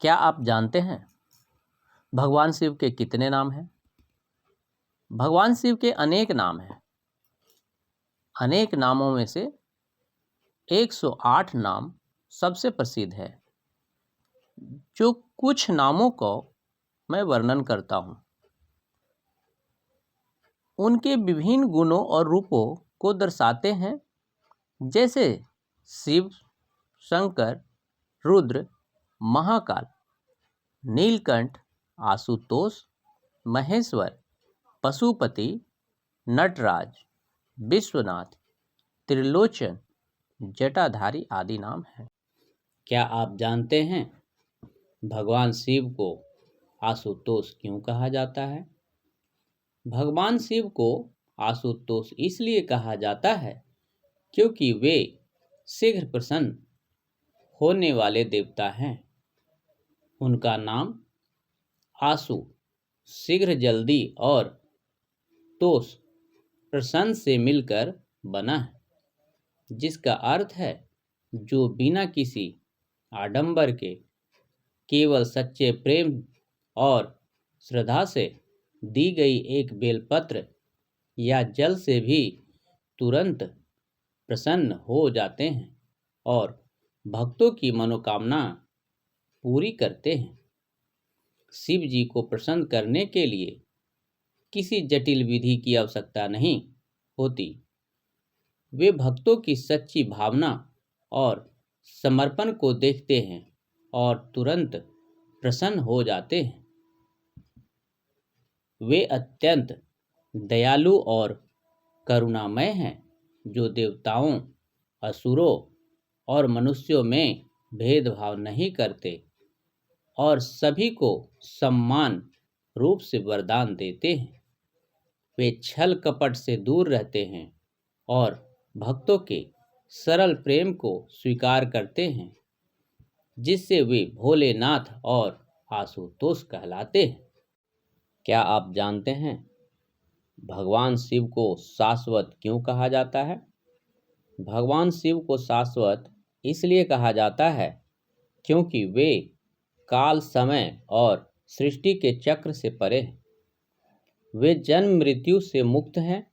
क्या आप जानते हैं भगवान शिव के कितने नाम हैं? भगवान शिव के अनेक नाम हैं। अनेक नामों में से 108 नाम सबसे प्रसिद्ध है। जो कुछ नामों को मैं वर्णन करता हूँ, उनके विभिन्न गुणों और रूपों को दर्शाते हैं, जैसे शिव, शंकर, रुद्र, महाकाल, नीलकंठ, आशुतोष, महेश्वर, पशुपति, नटराज, विश्वनाथ, त्रिलोचन, जटाधारी आदि नाम हैं। क्या आप जानते हैं भगवान शिव को आशुतोष क्यों कहा जाता है? भगवान शिव को आशुतोष इसलिए कहा जाता है क्योंकि वे शीघ्र प्रसन्न होने वाले देवता हैं। उनका नाम आशु शीघ्र, जल्दी और तोष प्रसन्न से मिलकर बना है, जिसका अर्थ है जो बिना किसी आडंबर के केवल सच्चे प्रेम और श्रद्धा से दी गई एक बेलपत्र या जल से भी तुरंत प्रसन्न हो जाते हैं और भक्तों की मनोकामना पूरी करते हैं। शिव जी को प्रसन्न करने के लिए किसी जटिल विधि की आवश्यकता नहीं होती। वे भक्तों की सच्ची भावना और समर्पण को देखते हैं और तुरंत प्रसन्न हो जाते हैं। वे अत्यंत दयालु और करुणामय हैं, जो देवताओं, असुरों और मनुष्यों में भेदभाव नहीं करते और सभी को समान रूप से वरदान देते हैं। वे छल कपट से दूर रहते हैं और भक्तों के सरल प्रेम को स्वीकार करते हैं, जिससे वे भोलेनाथ और आशुतोष कहलाते हैं। क्या आप जानते हैं भगवान शिव को शाश्वत क्यों कहा जाता है? भगवान शिव को शाश्वत इसलिए कहा जाता है क्योंकि वे काल, समय और सृष्टि के चक्र से परे हैं। वे जन्म मृत्यु से मुक्त हैं,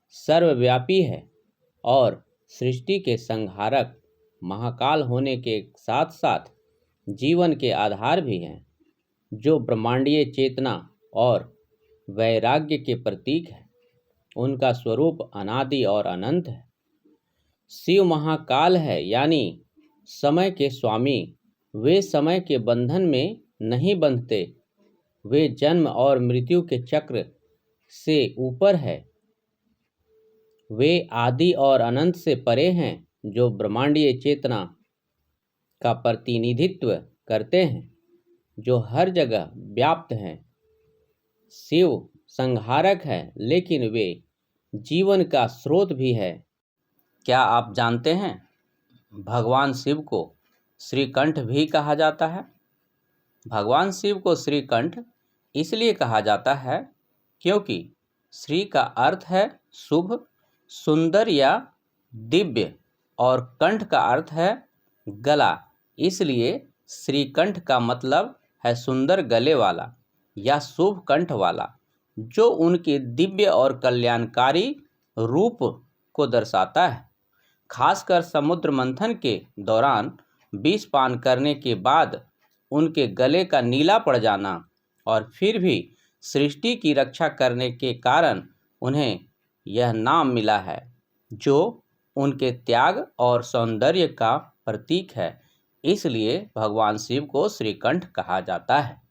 सर्वव्यापी है और सृष्टि के संहारक महाकाल होने के साथ साथ जीवन के आधार भी हैं, जो ब्रह्मांडीय चेतना और वैराग्य के प्रतीक है। उनका स्वरूप अनादि और अनंत है। शिव महाकाल है, यानी समय के स्वामी। वे समय के बंधन में नहीं बंधते। वे जन्म और मृत्यु के चक्र से ऊपर है। वे आदि और अनंत से परे हैं, जो ब्रह्मांडीय चेतना का प्रतिनिधित्व करते हैं, जो हर जगह व्याप्त हैं। शिव संहारक है, लेकिन वे जीवन का स्रोत भी है। क्या आप जानते हैं भगवान शिव को श्रीकंठ भी कहा जाता है? भगवान शिव को श्रीकंठ इसलिए कहा जाता है क्योंकि श्री का अर्थ है शुभ, सुंदर या दिव्य, और कंठ का अर्थ है गला। इसलिए श्रीकंठ का मतलब है सुंदर गले वाला या शुभ कंठ वाला, जो उनके दिव्य और कल्याणकारी रूप को दर्शाता है। खासकर समुद्र मंथन के दौरान विष पान करने के बाद उनके गले का नीला पड़ जाना और फिर भी सृष्टि की रक्षा करने के कारण उन्हें यह नाम मिला है, जो उनके त्याग और सौंदर्य का प्रतीक है। इसलिए भगवान शिव को श्रीकंठ कहा जाता है।